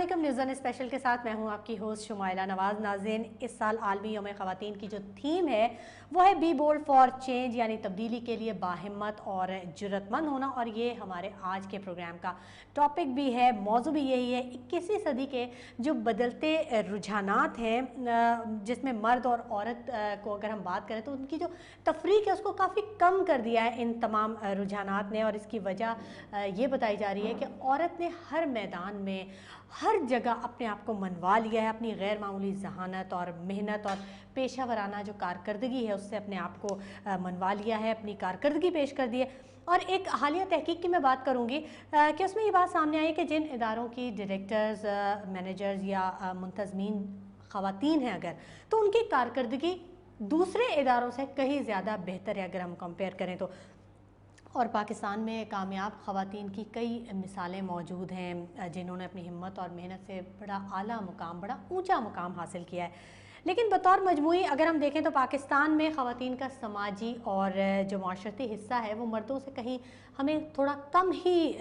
علیکم، news one special کے ساتھ میں ہوں آپ کی ہوسٹ شمائلہ نواز۔ ناظرین، اس سال عالمی یوم خواتین کی جو تھیم ہے وہ ہے بی بولڈ فار چینج، یعنی تبدیلی کے لیے باہمت اور جرأت مند ہونا، اور یہ ہمارے آج کے پروگرام کا ٹاپک بھی ہے، موضوع بھی یہی ہے۔ 21ویں صدی کے جو بدلتے رجحانات ہیں، جس میں مرد اور عورت کو اگر ہم بات کریں تو ان کی جو تفریق ہے اس کو کافی کم کر دیا ہے ان تمام رجحانات نے، اور اس کی وجہ یہ بتائی جا رہی ہے کہ عورت نے ہر میدان میں ہر جگہ اپنے آپ کو منوا لیا ہے، اپنی غیر معمولی ذہانت اور محنت اور پیشہ ورانہ جو کارکردگی ہے اس سے اپنے آپ کو منوا لیا ہے، اپنی کارکردگی پیش کر دی ہے۔ اور ایک حالیہ تحقیق کی میں بات کروں گی کہ اس میں یہ بات سامنے آئی کہ جن اداروں کی ڈائریکٹرز، مینیجرز یا منتظمین خواتین ہیں اگر، تو ان کی کارکردگی دوسرے اداروں سے کہیں زیادہ بہتر ہے اگر ہم کمپیئر کریں تو۔ اور پاکستان میں کامیاب خواتین کی کئی مثالیں موجود ہیں جنہوں نے اپنی ہمت اور محنت سے بڑا اعلیٰ مقام، بڑا اونچا مقام حاصل کیا ہے۔ لیکن بطور مجموعی اگر ہم دیکھیں تو پاکستان میں خواتین کا سماجی اور جو معاشرتی حصہ ہے وہ مردوں سے کہیں ہمیں تھوڑا کم ہی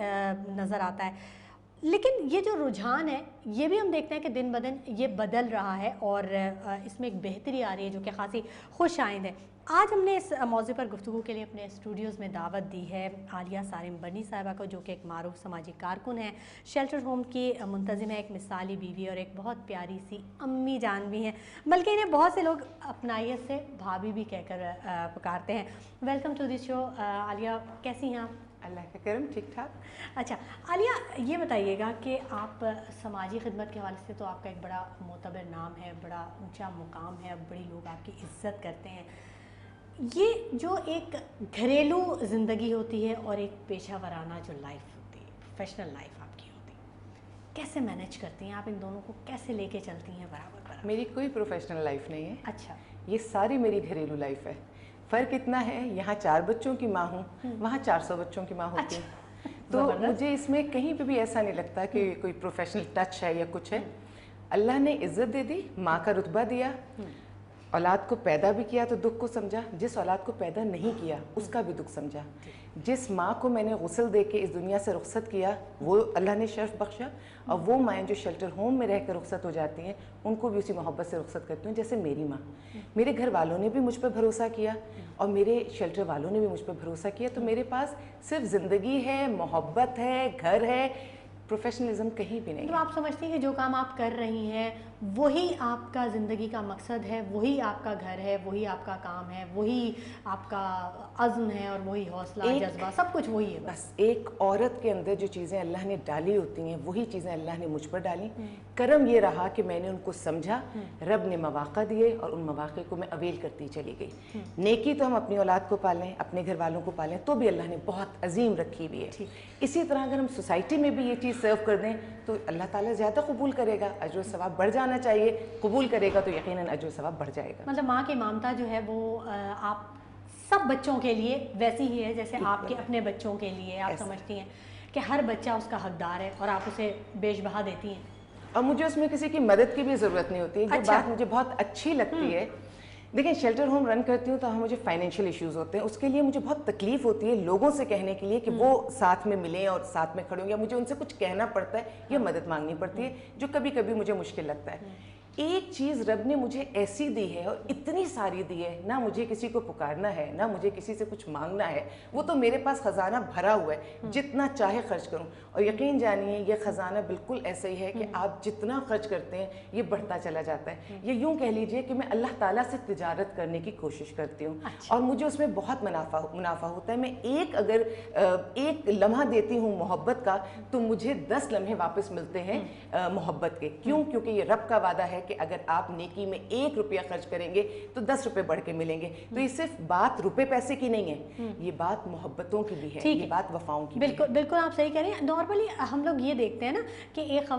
نظر آتا ہے۔ لیکن یہ جو رجحان ہے یہ بھی ہم دیکھتے ہیں کہ دن بدن یہ بدل رہا ہے اور اس میں ایک بہتری آ رہی ہے جو کہ خاصی خوش آئند ہے۔ آج ہم نے اس موضوع پر گفتگو کے لیے اپنے اسٹوڈیوز میں دعوت دی ہے عالیہ سارم بنی صاحبہ کو، جو کہ ایک معروف سماجی کارکن ہیں، شیلٹر ہوم کی منتظم ہے، ایک مثالی بیوی اور ایک بہت پیاری سی امی جان بھی ہیں، بلکہ انہیں بہت سے لوگ اپنائیت سے بھابھی بھی کہہ کر پکارتے ہیں۔ ویلکم ٹو دی شو عالیہ، کیسی ہیں آپ؟ اللہ کا کرم، ٹھیک ٹھاک۔ اچھا عالیہ، یہ بتائیے گا کہ آپ سماجی خدمت کے حوالے سے تو آپ کا ایک بڑا معتبر نام ہے، بڑا اونچا مقام ہے، بڑی لوگ آپ کی عزت کرتے ہیں۔ یہ جو ایک گھریلو زندگی ہوتی ہے اور ایک پیشہ ورانہ جو لائف ہوتی ہے، پروفیشنل لائف آپ کی ہوتی ہے، کیسے مینیج کرتی ہیں آپ ان دونوں کو، کیسے لے کے چلتی ہیں برابر برابر؟ میری کوئی پروفیشنل لائف نہیں ہے۔ اچھا، یہ ساری میری گھریلو لائف ہے۔ فرق اتنا ہے، یہاں 4 بچوں کی ماں ہوں، وہاں 400 بچوں کی ماں ہوتی ہوں۔ تو مجھے اس میں کہیں پہ بھی ایسا نہیں لگتا کہ کوئی پروفیشنل ٹچ ہے یا کچھ ہے۔ اللہ نے عزت دے دی، ماں کا رتبہ دیا، اولاد کو پیدا بھی کیا تو دکھ کو سمجھا، جس اولاد کو پیدا نہیں کیا اس کا بھی دکھ سمجھا۔ جس ماں کو میں نے غسل دے کے اس دنیا سے رخصت کیا وہ اللہ نے شرف بخشا، اور وہ مائیں جو شیلٹر ہوم میں رہ کر رخصت ہو جاتی ہیں ان کو بھی اسی محبت سے رخصت کرتی ہوں جیسے میری ماں۔ میرے گھر والوں نے بھی مجھ پہ بھروسہ کیا اور میرے شیلٹر والوں نے بھی مجھ پہ بھروسہ کیا، تو میرے پاس صرف زندگی ہے، محبت ہے، گھر ہے، پروفیشنلزم کہیں بھی نہیں۔ تو آپ سمجھتی ہیں کہ جو کام آپ کر رہی ہیں وہی آپ کا زندگی کا مقصد ہے، وہی آپ کا گھر ہے، وہی آپ کا کام ہے، وہی آپ کا عزم ہے اور وہی حوصلہ جذبہ سب کچھ وہی ہے؟ بس ایک عورت کے اندر جو چیزیں اللہ نے ڈالی ہوتی ہیں وہی چیزیں اللہ نے مجھ پر ڈالی۔ کرم یہ رہا کہ میں نے ان کو سمجھا، رب نے مواقع دیے اور ان مواقع کو میں اویل کرتی چلی گئی۔ نیکی تو ہم اپنی اولاد کو پالیں، اپنے گھر والوں کو پالیں، تو بھی اللہ نے بہت عظیم رکھی ہوئی ہے۔ اسی طرح اگر ہم سوسائٹی میں بھی یہ چیز سرو کر دیں تو اللہ تعالیٰ زیادہ قبول کرے گا، اجر و ثواب بڑھ جانا چاہیے، قبول کرے گا تو یقیناً اجر و ثواب بڑھ جائے گا۔ مطلب ماں کی ممتا جو ہے وہ آپ سب بچوں کے لیے ویسی ہی ہے جیسے آپ کے اپنے بچوں کے لیے، آپ سمجھتی ہیں کہ ہر بچہ اس کا حقدار ہے اور آپ اسے بیش بہا دیتی ہیں؟ اور مجھے اس میں کسی کی مدد کی بھی ضرورت نہیں ہوتی۔ جو بات مجھے بہت اچھی لگتی ہے، دیکھیں شیلٹر ہوم رن کرتی ہوں تو مجھے فائنینشیل ایشوز ہوتے ہیں، اس کے لیے مجھے بہت تکلیف ہوتی ہے لوگوں سے کہنے کے لیے کہ وہ ساتھ میں ملیں اور ساتھ میں کھڑے ہوں، یا مجھے ان سے کچھ کہنا پڑتا ہے یا مدد مانگنی پڑتی ہے جو کبھی کبھی مجھے مشکل لگتا ہے۔ ایک چیز رب نے مجھے ایسی دی ہے اور اتنی ساری دی ہے، نہ مجھے کسی کو پکارنا ہے، نہ مجھے کسی سے کچھ مانگنا ہے، وہ تو میرے پاس خزانہ بھرا ہوا ہے، جتنا چاہے خرچ کروں۔ اور یقین جانیے یہ خزانہ بالکل ایسا ہی ہے کہ آپ جتنا خرچ کرتے ہیں یہ بڑھتا چلا جاتا ہے۔ یہ یوں کہہ لیجئے کہ میں اللہ تعالیٰ سے تجارت کرنے کی کوشش کرتی ہوں اور مجھے اس میں بہت منافع ہوتا ہے۔ میں اگر ایک لمحہ دیتی ہوں محبت کا تو مجھے 10 لمحے واپس ملتے ہیں محبت کے۔ کیوں؟ کیونکہ یہ رب کا وعدہ ہے کہ اگر آپ نیکی میں 1 روپیہ خرچ کریں گے تو 10 روپے بڑھ کے ملیں گے۔ تو یہ صرف بات روپے پیسے کی نہیں ہے، یہ بات محبتوں کی بھی ہے، یہ بات وفاؤں کی بھی ہے۔ بالکل آپ صحیح کہہ رہے ہیں۔ نارملی ہم لوگ یہ دیکھتے ہیں نا کہ ایک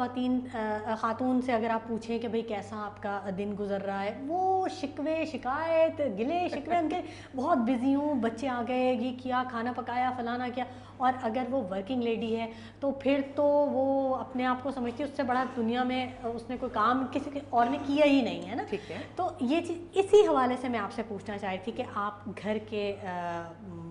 خاتون سے اگر آپ پوچھیں کہ بھئی کیسا آپ کا دن گزر رہا ہے، وہ شکوے شکایت گلے شکوے ان کے بہت بزی ہوں، بچے آ گئے، یہ کیا، کھانا پکایا، فلانا کیا۔ اور اگر وہ ورکنگ لیڈی ہے تو پھر تو وہ اپنے آپ کو سمجھتی ہے اس سے بڑا دنیا میں اس نے کوئی کام کسی اور نے کیا ہی نہیں ہے نا۔ ٹھیک ہے، تو یہ چیز اسی حوالے سے میں آپ سے پوچھنا چاہتی تھی کہ آپ گھر کے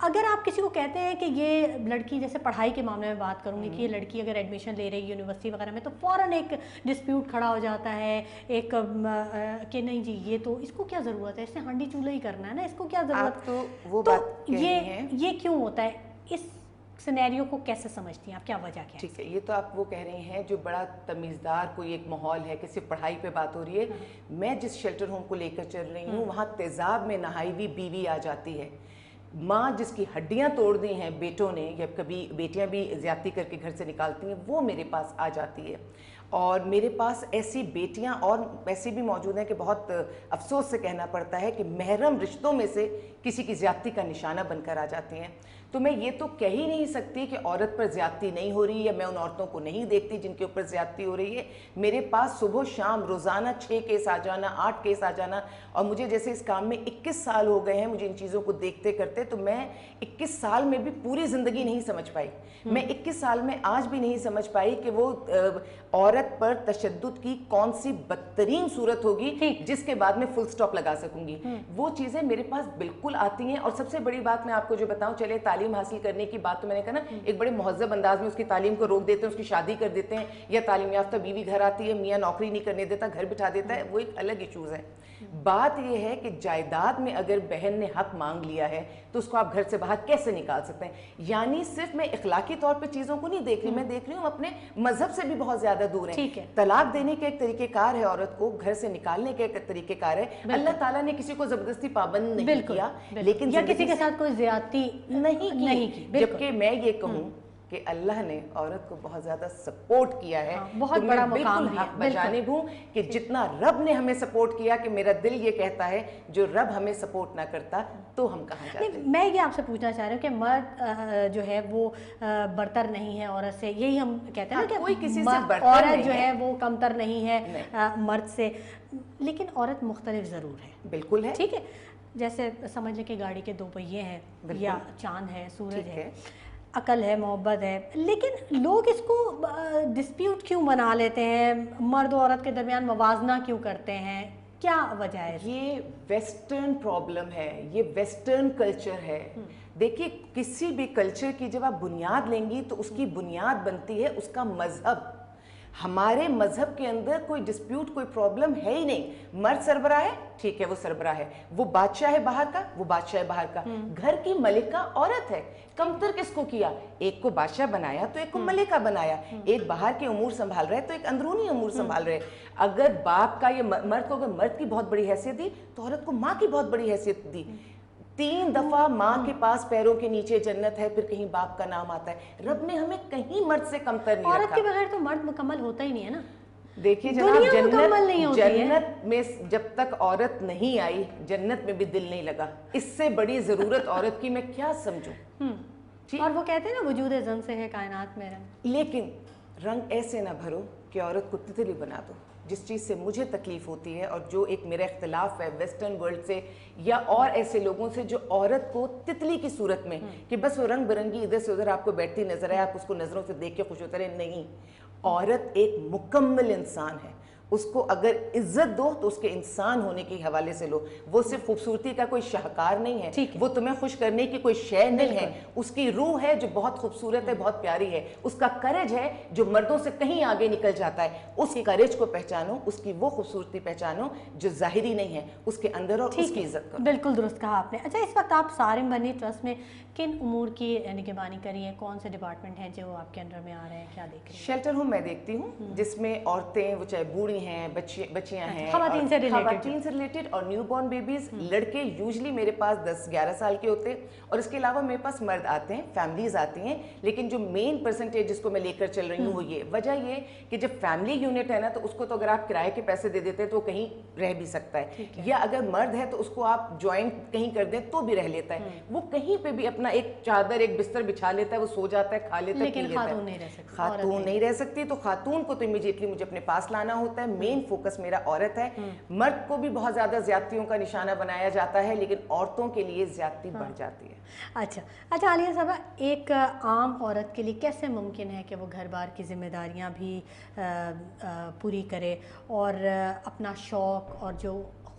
اگر آپ کسی کو کہتے ہیں کہ یہ لڑکی، جیسے پڑھائی کے معاملے میں بات کروں گی، کہ یہ لڑکی اگر ایڈمیشن لے رہی ہے یونیورسٹی وغیرہ میں، تو فوراً ایک ڈسپیوٹ کھڑا ہو جاتا ہے، ایک کہ نہیں جی یہ تو اس کو کیا ضرورت ہے، اس سے ہانڈی چولہا ہی کرنا ہے نا، اس کو کیا ضرورت. تو وہ تو بات کہہ رہی ہیں، یہ کیوں ہوتا ہے؟ اس سینیریو کو کیسے سمجھتی ہیں آپ؟ کیا وجہ کیا ہے؟ ٹھیک ہے، یہ تو آپ وہ کہہ رہے ہیں جو بڑا تمیزدار کوئی ایک ماحول ہے کہ صرف پڑھائی پہ بات ہو رہی ہے. میں جس شیلٹر ہوم کو لے کر چل رہی ہوں وہاں تیزاب میں نہائی ہوئی بیوی آ جاتی ہے، ماں جس کی ہڈیاں توڑ دی ہیں بیٹوں نے، یا کبھی بیٹیاں بھی زیادتی کر کے گھر سے نکالتی ہیں، وہ میرے پاس آ جاتی ہے. اور میرے پاس ایسی بیٹیاں اور ایسی بھی موجود ہیں کہ بہت افسوس سے کہنا پڑتا ہے کہ محرم رشتوں میں سے کسی کی زیادتی کا نشانہ بن کر آ جاتی ہیں. تو میں یہ تو کہہ ہی نہیں سکتی کہ عورت پر زیادتی نہیں ہو رہی، یا میں ان عورتوں کو نہیں دیکھتی جن کے اوپر زیادتی ہو رہی ہے. میرے پاس صبح شام روزانہ 6 کیس آ جانا، 8 کیس آ جانا. اور مجھے جیسے اس کام میں 21 سال ہو گئے ہیں مجھے ان چیزوں کو دیکھتے کرتے، تو میں 21 سال میں بھی پوری زندگی نہیں سمجھ پائی. میں 21 سال میں آج بھی نہیں سمجھ پائی کہ وہ عورت پر تشدد کی کون سی بدترین صورت ہوگی جس کے بعد میں فل سٹاپ لگا سکوں گی. وہ چیزیں میرے پاس بالکل آتی ہیں. اور سب سے بڑی بات میں آپ کو جو بتاؤں، چلے تعلیم حاصل کرنے کی بات تو میں نے کہا نا، ایک بڑے مہذب انداز میں اس کی تعلیم کو روک دیتے ہیں، اس کی شادی کر دیتے ہیں، یا تعلیم یافتہ بیوی گھر آتی ہے، میاں نوکری نہیں کرنے دیتا، گھر بٹھا دیتا ہے، وہ ایک الگ ایشوز ہے. بات یہ ہے کہ جائیداد میں اگر بہن نے حق مانگ لیا ہے تو اس کو آپ گھر سے باہر کیسے نکال سکتے ہیں؟ یعنی صرف میں اخلاقی طور پہ چیزوں کو نہیں دیکھ رہی، میں دیکھ رہی ہوں اپنے مذہب سے بھی بہت زیادہ دور ہیں. طلاق دینے کا ایک طریقہ کار ہے، عورت کو گھر سے نکالنے کا ایک طریقہ کار ہے. اللہ تعالیٰ نے کسی کو زبردستی پابند نہیں کیا، لیکن یا کسی کے ساتھ کوئی زیادتی نہیں کی. جبکہ میں یہ کہوں کہ اللہ نے عورت کو بہت زیادہ سپورٹ کیا ہے. بہت بڑا مقام دیا. بجانب ہوں کہ جتنا رب نے ہمیں سپورٹ کیا، کہ میرا دل یہ کہتا ہے جو رب ہمیں سپورٹ نہ کرتا تو ہم کہاں جاتے. میں یہ آپ سے پوچھنا چاہ رہی ہوں کہ مرد جو ہے وہ برتر نہیں ہے عورت سے، یہی ہم کہتے ہیں نا کہ کوئی کسی سے برتر عورت جو ہے وہ کمتر نہیں ہے مرد سے، لیکن عورت مختلف ضرور ہے. بالکل ہے. ٹھیک ہے، جیسے سمجھ لیں کہ گاڑی کے 2 پہیے ہیں، یا چاند ہے، سورج ہے، عقل ہے، محبت ہے، لیکن لوگ اس کو ڈسپیوٹ کیوں بنا لیتے ہیں؟ مرد و عورت کے درمیان موازنہ کیوں کرتے ہیں؟ کیا وجہ ہے؟ یہ ویسٹرن پرابلم ہے، یہ ویسٹرن کلچر ہے. دیکھیے کسی بھی کلچر کی جب آپ بنیاد لیں گی تو اس کی بنیاد بنتی ہے اس کا مذہب. ہمارے مذہب کے اندر کوئی ڈسپیوٹ، کوئی پرابلم ہے ہی نہیں. مرد سربراہ ہے، ٹھیک ہے وہ سربراہ ہے، وہ بادشاہ ہے باہر کا، وہ بادشاہ ہے باہر کا. گھر کی ملکہ عورت ہے. کمتر کس کو کیا؟ ایک کو بادشاہ بنایا تو ایک کو ملکہ بنایا. ایک باہر کے امور سنبھال رہے تو ایک اندرونی امور سنبھال رہے. اگر باپ کا یہ مرد کو اگر مرد کی بہت بڑی حیثیت دی تو عورت کو ماں کی بہت بڑی حیثیت دی. 3 دفعہ ماں کے پاس پیروں کے نیچے جنت ہے، پھر کہیں باپ کا نام آتا ہے. رب نے ہمیں کہیں مرد سے کمتر نہیں رکھا. عورت کے بغیر تو مرد مکمل ہوتا ہی نہیں ہے نا. دیکھیے جناب، جنت میں جب تک عورت نہیں آئی جنت میں بھی دل نہیں لگا. اس سے بڑی ضرورت عورت کی میں کیا سمجھوں. اور وہ کہتے ہیں نا وجود زن سے ہے کائنات میں رنگ. لیکن رنگ ایسے نہ بھرو کہ عورت کو تتلی بنا دو. جس چیز سے مجھے تکلیف ہوتی ہے اور جو ایک میرا اختلاف ہے ویسٹرن ورلڈ سے یا اور ایسے لوگوں سے جو عورت کو تتلی کی صورت میں کہ بس وہ رنگ برنگی ادھر سے ادھر آپ کو بیٹھتی نظر آئے، آپ اس کو نظروں سے دیکھ کے خوش ہوتے رہے. نہیں، عورت ایک مکمل انسان ہے. اس کو اگر عزت دو تو اس کے انسان ہونے کے حوالے سے لو. وہ صرف خوبصورتی کا کوئی شاہکار نہیں ہے، وہ تمہیں خوش کرنے کی کوئی شے نہیں ہے. اس کی روح ہے جو بہت خوبصورت ہے، بہت پیاری ہے. اس کا کریج ہے جو مردوں سے کہیں آگے نکل جاتا ہے. اس کریج کو پہچانو، اس کی وہ خوبصورتی پہچانو جو ظاہری نہیں ہے، اس کے اندر اور اس کی عزت کرو. بالکل درست کہا آپ نے. اچھا، اس وقت آپ صارم بنی ٹرسٹ میں کن امور کی نگہبانی کری ہیں؟ کون سے ڈپارٹمنٹ ہیں جو آپ کے انڈر میں آ رہے ہیں؟ کیا دیکھ رہے ہیں؟ شیلٹر ہوم میں دیکھتی ہوں جس میں عورتیں، وہ چاہے بوڑھی ہیں، بچیاں ہیں، خواتین سے ریلیٹڈ اور نیو بورن بیبیز. لڑکے یوزلی میرے پاس 10-11 سال کے ہوتے ہیں، اور اس کے علاوہ میرے پاس مرد آتے ہیں، فیملیز آتی ہیں. لیکن جو مین پرسنٹیج جس کو میں لے کر چل رہی ہوں وہ یہ وجہ یہ کہ جب فیملی یونٹ ہے نا تو اس کو تو اگر آپ کرائے کے پیسے دے دیتے ہیں تو کہیں رہ بھی سکتا ہے، یا اگر مرد ہے تو اس کو آپ جوائنٹ کہیں کر دیں تو بھی رہ لیتا ہے. وہ کہیں پہ بھی اپنا ایک چادر، ایک بستر بچھا لیتا ہے، وہ سو جاتا ہے، کھا لیتا ہے، پی لیتا ہے. خاتون نہیں رہ سکتی. تو خاتون کو تو امیڈیٹلی مجھے اپنے پاس لانا ہوتا ہے. مین فوکس میرا عورت ہے. مرد کو بھی بہت زیادہ زیادتیوں کا نشانہ بنایا جاتا ہے، لیکن عورتوں کے لیے زیادتی بڑھ جاتی ہے. اچھا عالیہ صاحبہ، ایک عام عورت کے لیے کیسے ممکن ہے کہ وہ گھر بار کی ذمہ داریاں بھی پوری کرے اور اپنا شوق اور جو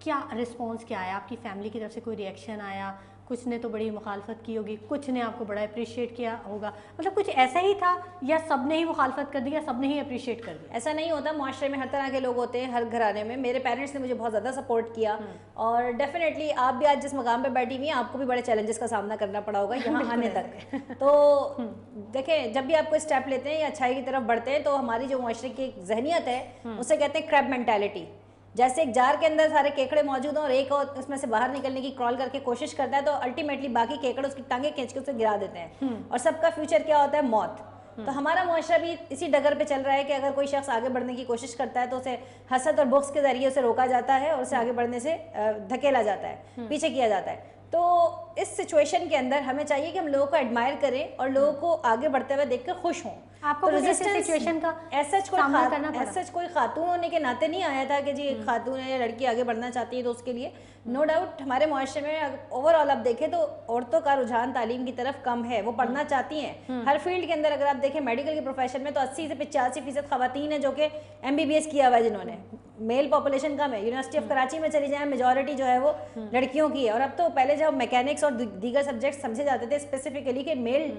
کیا رسپانس کیا آیا؟ آپ کی فیملی کی طرف سے کوئی ریئیکشن آیا؟ کچھ نے تو بڑی مخالفت کی ہوگی, کچھ نے آپ کو بڑا اپریشیٹ کیا ہوگا, مطلب کچھ ایسا ہی تھا یا سب نے ہی مخالفت کر دی یا سب نے ہی اپریشیٹ کر دیا؟ ایسا نہیں ہوتا, معاشرے میں ہر طرح کے لوگ ہوتے ہیں, ہر گھرانے میں. میرے پیرنٹس نے مجھے بہت زیادہ سپورٹ کیا, اور ڈیفینیٹلی آپ بھی آج جس مقام پہ بیٹھی ہوئی ہیں آپ کو بھی بڑے چیلنجز کا سامنا کرنا پڑا ہوگا یہاں آنے تک. تو دیکھیں, جب بھی آپ کوئی اسٹیپ لیتے ہیں یا اچھائی کی طرف بڑھتے ہیں تو ہماری جو معاشرے کی ایک ذہنیت ہے اسے کہتے ہیں کریب مینٹیلٹی. جیسے ایک جار کے اندر سارے کیکڑے موجود ہیں اور ایک اور اس میں سے باہر نکلنے کی کرال کر کے کوشش کرتا ہے, تو الٹیمیٹلی باقی کیکڑ اس کی ٹانگیں کھینچ کے اسے گرا دیتے ہیں, اور سب کا فیوچر کیا ہوتا ہے؟ موت. تو ہمارا معاشرہ بھی اسی ڈگر پہ چل رہا ہے کہ اگر کوئی شخص آگے بڑھنے کی کوشش کرتا ہے تو اسے حسد اور بغض کے ذریعے اسے روکا جاتا ہے اور اسے آگے بڑھنے سے دھکیلا جاتا ہے, پیچھے کیا جاتا ہے. تو اس سچویشن کے اندر ہمیں چاہیے کہ ہم لوگوں کو ایڈمائر کریں اور لوگوں کو آگے بڑھتے ہوئے دیکھ کر خوش ہوں. آپ کو سچویشن کا ایسا کوئی خاتون ہونے کے ناطے نہیں آیا تھا کہ جی ایک خاتون ہے یا لڑکی آگے بڑھنا چاہتی ہے تو اس کے لیے نو ڈاؤٹ ہمارے معاشرے میں اوور آل آپ دیکھیں تو عورتوں کا رجحان تعلیم کی طرف کم ہے, وہ پڑھنا چاہتی ہیں. ہر فیلڈ کے اندر اگر آپ دیکھیں میڈیکل کے پروفیشن میں تو 80 سے 85% خواتین ہیں جو کہ MBBS کیا ہوا ہے جنہوں نے. میل پاپولیشن کم ہے. یونیورسٹی آف کراچی میں چلی جائیں میجورٹی جو ہے وہ لڑکیوں کی ہے, اور اب تو پہلے جب میکینکس اور دیگر سبجیکٹ سمجھے جاتے تھے اسپیسیفکلی کہ میل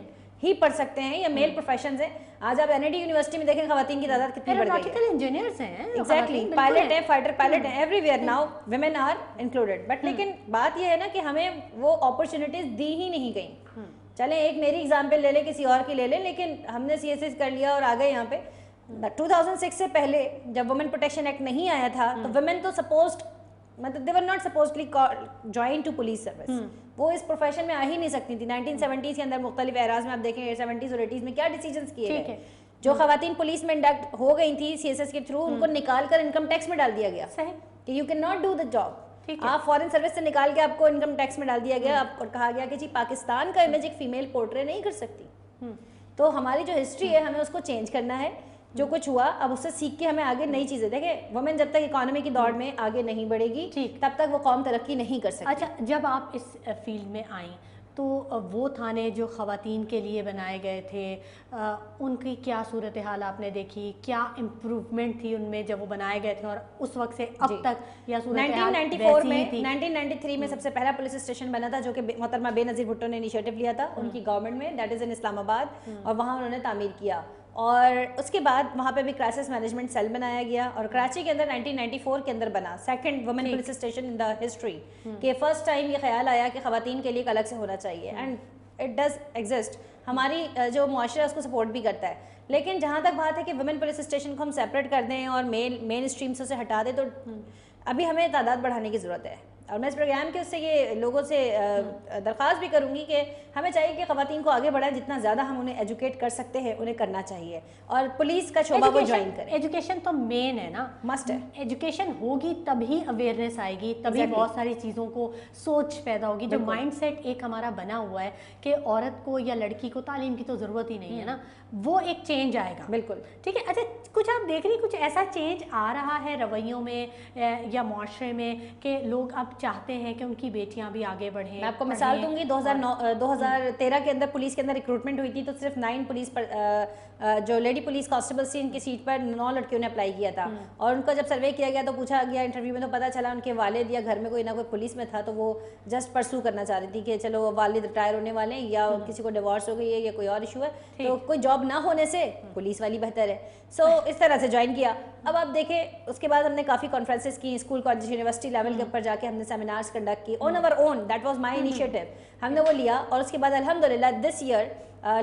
ہی پڑھ سکتے ہیں یا میل پروفیشنز ہیں, آج آپ NIT یونیورسٹی میں دیکھیں خواتین کی تعداد کتنی بڑھ گئی ہے. انجینئرز ہیں, ایگزیکٹلی, پائلٹ ہیں, فائٹر پائلٹ ہیں, everywhere now women are included. But لیکن بات یہ ہے نا کہ ہمیں وہ اپرچونیٹیز دی ہی نہیں گئیں. چلیں ایک میری ایگزامپل لے لیں, کسی اور کی لے لیں, لیکن ہم نے CSS کر لیا اور آ گئے یہاں پہ. 2006 سے پہلے جب وومن پروٹیکشن ایکٹ نہیں آیا تھا تو ویمن تو سپوزڈ مطلب they were not supposedly joined to police service. وہ اس پروفیشن میں آ ہی نہیں سکتی تھی. 1970s کے اندر مختلف ایراز میں آپ دیکھیں 70s اور 80s میں کیا ڈیسیجنس کیے گئے. جو خواتین پولیس میں انڈکٹ ہو گئی تھی CSS کے تھرو, ان کو نکال کر انکم ٹیکس میں ڈال دیا گیا کہ you can not do the job. آپ فارن سروس سے نکال کے آپ کو انکم ٹیکس میں ڈال دیا گیا, اور کہا گیا کہ جی پاکستان کا امیج ایک فیمیل پورٹرے نہیں کر سکتی. تو ہماری جو ہسٹری ہے ہمیں اس کو چینج کرنا ہے. جو کچھ ہوا اب اس سے سیکھ کے ہمیں آگے نئی چیزیں دیکھیں. وومن جب تک اکانومی کی دوڑ میں آگے نہیں بڑھے گی تب تک وہ قوم ترقی نہیں کر سکتی. اچھا, جب آپ اس فیلڈ میں آئیں تو وہ تھانے جو خواتین کے لیے بنائے گئے تھے ان کی کیا صورتحال آپ نے دیکھی؟ کیا امپروومنٹ تھی ان میں جب وہ بنائے گئے تھے اور اس وقت سے اب تک؟ یا 1993 میں سب سے پہلا پولیس اسٹیشن بنا تھا جو کہ محترمہ بے نظیر بھٹو نے انیشیٹو لیا تھا ان کی گورنمنٹ میں, دیٹ از ان اسلام آباد, اور وہاں انہوں نے تعمیر کیا. اور اس کے بعد وہاں پہ بھی کرائسس مینجمنٹ سیل بنایا گیا, اور کراچی کے اندر 1994 کے اندر بنا second woman police station in the history, کہ فرسٹ ٹائم یہ خیال آیا کہ خواتین کے لیے ایک الگ سے ہونا چاہیے. And it does exist. ہماری جو معاشرہ اس کو سپورٹ بھی کرتا ہے. لیکن جہاں تک بات ہے کہ وومن پولیس اسٹیشن کو ہم سیپریٹ کر دیں اور مین اسٹریم سے اسے ہٹا دیں, تو ابھی ہمیں تعداد بڑھانے کی ضرورت ہے. اور میں اس پروگرام کے اس سے یہ لوگوں سے درخواست بھی کروں گی کہ ہمیں چاہیے کہ خواتین کو آگے بڑھائیں, جتنا زیادہ ہم انہیں ایجوکیٹ کر سکتے ہیں انہیں کرنا چاہیے, اور پولیس کا شعبہ وہ جوائن کریں. ایجوکیشن تو مین ہے نا, مسٹ ہے. ایجوکیشن ہوگی تبھی اویئرنیس آئے گی, تبھی بہت ساری چیزوں کو سوچ پیدا ہوگی. جو مائنڈ سیٹ ایک ہمارا بنا ہوا ہے کہ عورت کو یا لڑکی کو تعلیم کی تو ضرورت ہی نہیں ہے نا, وہ ایک چینج آئے گا. بالکل ٹھیک ہے. اچھا, کچھ آپ دیکھ رہی کچھ ایسا چینج آ رہا ہے رویوں میں یا معاشرے میں کہ لوگ اب چاہتے ہیں کہ ان کی بیٹیاں بھی آگے بڑھیں؟ میں آپ کو مثال دوں گی. 2013 کے اندر پولیس کے اندر ریکروٹمنٹ ہوئی تھی تو صرف 9 پولیس پر جو لیڈی پولیس کانسٹیبلس تھی ان کی سیٹ پر 9 لڑکیوں نے اپلائی کیا تھا. اور ان کا جب سروے کیا گیا تو پوچھا گیا انٹرویو میں, تو پتہ چلا ان کے والد یا گھر میں کوئی نہ کوئی پولیس میں تھا, تو وہ جسٹ پرسو کرنا چاہ رہی تھی کہ چلو والد ریٹائر ہونے والے ہیں یا کسی کو ڈیورس ہو گئی ہے یا کوئی اور ایشو ہے, تو کوئی جاب نہ ہونے سے پولیس والی بہتر ہے. سو اس طرح سے جوائن کیا. اب آپ دیکھیں اس کے بعد ہم نے کافی کانفرنسز کی, اسکول کالج یونیورسٹی لیول کے اوپر جا کے ہم نے سیمینارز کنڈکٹ کی on our own. That was my initiative. ہم نے وہ لیا, اور اس کے بعد الحمدللہ دس ایئر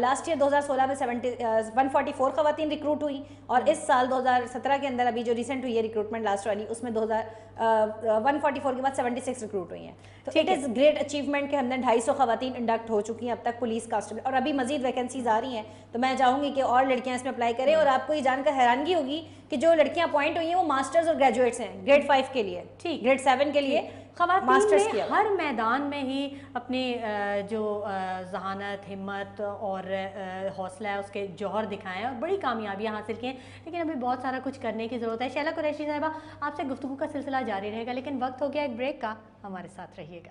لاسٹ ایئر 2016 میں 144 خواتین ریکروٹ ہوئی, اور اس سال 2017 کے اندر ابھی جو ریسنٹ ہوئی ہے ریکروٹمنٹ لاسٹ والی, اس میں 144 کے بعد 76 ریکروٹ ہوئی ہیں. تو اٹ از گریٹ اچیومنٹ کہ ہم نے 250 خواتین انڈکٹ ہو چکی ہیں اب تک پولیس کانسٹیبل, اور ابھی مزید ویکینسیز آ رہی ہیں. تو میں چاہوں گی کہ اور لڑکیاں اس میں اپلائی کریں. اور آپ کو یہ جان کر حیرانگی ہوگی کہ جو لڑکیاں اپوائنٹ ہوئی ہیں وہ ماسٹرز اور گریجویٹس ہیں, گریڈ 5 کے لیے, گریڈ 7 کے لیے. خواتین نے ہر میدان میں ہی اپنی جو ذہانت, ہمت اور حوصلہ ہے اس کے جوہر دکھائے ہیں اور بڑی کامیابیاں حاصل کی ہیں. لیکن ابھی بہت سارا کچھ کرنے کی ضرورت ہے. شیلا قریشی صاحبہ, آپ سے گفتگو کا سلسلہ جاری رہے گا, لیکن وقت ہو گیا ایک بریک کا. ہمارے ساتھ رہیے گا.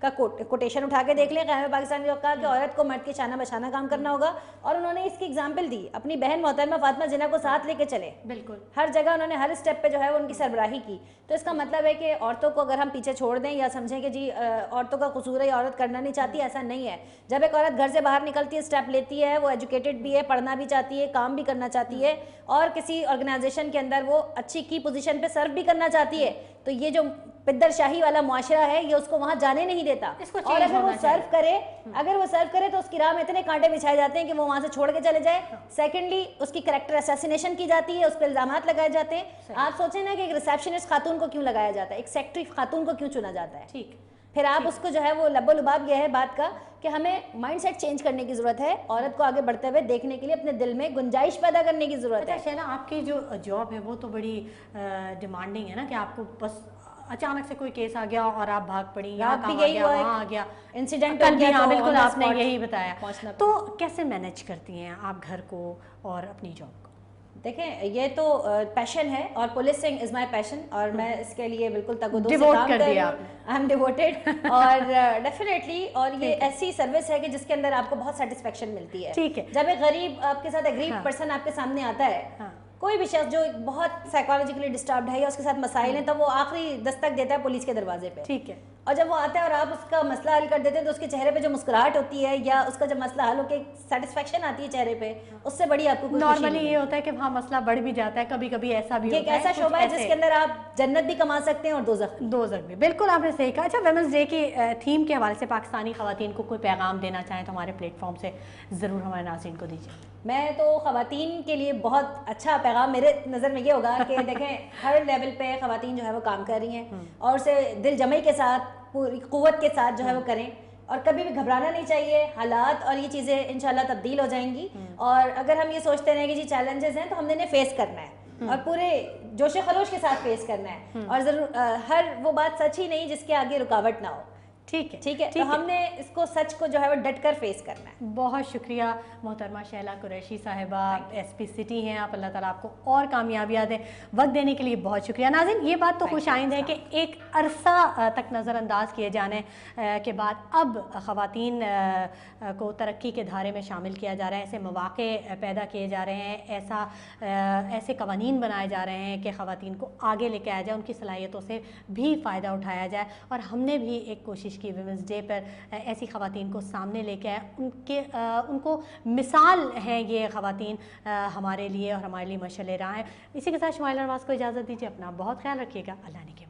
کا کوٹیشن اٹھا کے دیکھ لیں. قیام پاکستان نے کہا کہ عورت کو مرد کے شانہ بشانہ کام کرنا ہوگا, اور انہوں نے اس کی اگزامپل دی, اپنی بہن محترمہ فاطمہ جناح کو ساتھ لے کے چلے. بالکل ہر جگہ انہوں نے ہر اسٹیپ پہ جو ہے وہ ان کی سربراہی کی. تو اس کا مطلب ہے کہ عورتوں کو اگر ہم پیچھے چھوڑ دیں یا سمجھیں کہ جی عورتوں کا قصور ہے یا عورت کرنا نہیں چاہتی, ایسا نہیں ہے. جب ایک عورت گھر سے باہر نکلتی ہے, اسٹیپ لیتی ہے, وہ ایجوکیٹڈ بھی ہے, پڑھنا بھی چاہتی ہے, کام بھی کرنا چاہتی ہے, اور کسی آرگنائزیشن کے اندر وہ اچھی کی پوزیشن پہ سرو بھی کرنا چاہتی ہے, تو یہ جو پدر شاہی والا معاشرہ ہے یہ اس کو وہاں جانے نہیں دیتا. اور اگر وہ سرو کرے تو اس کی راہ میں اتنے کانٹے بچھائے جاتے ہیں کہ وہ وہاں سے چھوڑ کے چلے جائے. سیکنڈلی اس کی کریکٹر اسیسینیشن کی جاتی ہے, اس پہ الزامات لگائے جاتے ہیں. آپ سوچیں نا کہ ایک ریسیپشنسٹ خاتون کو کیوں لگایا جاتا ہے, ایک سیکٹری خاتون کو کیوں چنا جاتا ہے. ٹھیک, پھر آپ اس کو جو ہے وہ لب و لباب یہ ہے بات کا کہ ہمیں مائنڈ سیٹ چینج کرنے کی ضرورت ہے, عورت کو آگے بڑھتے ہوئے دیکھنے کے لیے اپنے دل میں گنجائش پیدا کرنے کی ضرورت ہے. اچھا شیلا, آپ کی جو جاب ہے وہ تو بڑی ڈیمانڈنگ ہے نا, کہ آپ کو بس اچانک سے کوئی کیس آ گیا اور آپ بھاگ پڑی, یہاں کام آ گیا, وہاں آ گیا, انسیڈنٹ کل بھی. ہاں بالکل, آپ نے یہی بتایا. تو کیسے مینیج کرتی ہیں آپ گھر کو اور اپنی جاب کو؟ دیکھیں, یہ تو پیشن ہے, اور پولیسنگ از مائی پیشن, اور میں اس کے لیے بالکل تگ و دو سے کام کر رہی ہوں. آئی ایم ڈیووٹیڈ, اور ڈیفینیٹلی, اور یہ ایسی سروس ہے کہ جس کے اندر آپ کو بہت سیٹسفیکشن ملتی ہے. ٹھیک ہے, جب ایک غریب آپ کے ساتھ ایگریو پرسن آپ کے سامنے آتا ہے, کوئی بھی شخص جو بہت سائیکالوجیکلی ڈسٹربڈ ہے یا اس کے ساتھ مسائل ہیں, تب وہ آخری دستک دیتا ہے پولیس کے دروازے پہ. ٹھیک ہے, اور جب وہ آتا ہے اور آپ اس کا مسئلہ حل کر دیتے ہیں تو اس کے چہرے پہ جو مسکراہٹ ہوتی ہے یا اس کا جب مسئلہ حل ہو کے سیٹسفیکشن آتی ہے چہرے پہ, اس سے بڑی آپ کو نارملی یہ ہوتا ہے کہ ہاں مسئلہ بڑھ بھی جاتا ہے, کبھی کبھی ایسا بھی ہوتا ہے. یہ ایک ایسا شعبہ ہے جس کے اندر آپ جنت بھی کما سکتے ہیں اور دوزخ بھی. بالکل آپ نے صحیح کہا. اچھا, ویمنس ڈے کی تھیم کے حوالے سے پاکستانی خواتین کو کوئی پیغام دینا چاہیں تو ہمارے پلیٹ فارم سے ضرور ہمارے ناظرین کو دیجیے. میں تو خواتین کے لیے بہت اچھا پیغام میرے نظر میں یہ ہوگا کہ دیکھیں, ہر لیول پہ خواتین جو ہے وہ کام کر رہی ہیں, اور اسے دل جمعی کے ساتھ, پوری قوت کے ساتھ جو ہے وہ کریں, اور کبھی بھی گھبرانا نہیں چاہیے. حالات اور یہ چیزیں انشاءاللہ تبدیل ہو جائیں گی, اور اگر ہم یہ سوچتے رہیں کہ جی چیلنجز ہیں تو ہم نے انہیں فیس کرنا ہے, اور پورے جوش و خروش کے ساتھ فیس کرنا ہے, اور ضرور ہر وہ بات سچ ہی نہیں جس کے آگے رکاوٹ نہ ہو. ٹھیک ہے, تو ہم نے اس کو سچ کو جو ہے وہ ڈٹ کر فیس کرنا ہے. بہت شکریہ محترمہ شیلا قریشی صاحبہ, ایس پی سٹی ہیں آپ, اللہ تعالیٰ آپ کو اور کامیابیاں دیں. وقت دینے کے لیے بہت شکریہ. ناظرین, یہ بات تو خوش آئند ہے کہ ایک عرصہ تک نظر انداز کیے جانے کے بعد اب خواتین کو ترقی کے دھارے میں شامل کیا جا رہا ہے, ایسے مواقع پیدا کیے جا رہے ہیں, ایسے قوانین بنائے جا رہے ہیں کہ خواتین کو آگے لے کے آیا جائے, ان کی صلاحیتوں سے بھی فائدہ اٹھایا جائے. اور ہم نے بھی ایک کوشش کی ویمنس ڈے پر ایسی خواتین کو سامنے لے کے آئے, ان کو مثال ہیں یہ خواتین ہمارے لیے, اور ہمارے لیے مشعل راہ ہیں. اسی کے ساتھ شمائلہ نواز کو اجازت دیجیے. اپنا بہت خیال رکھیے گا. اللہ نے کے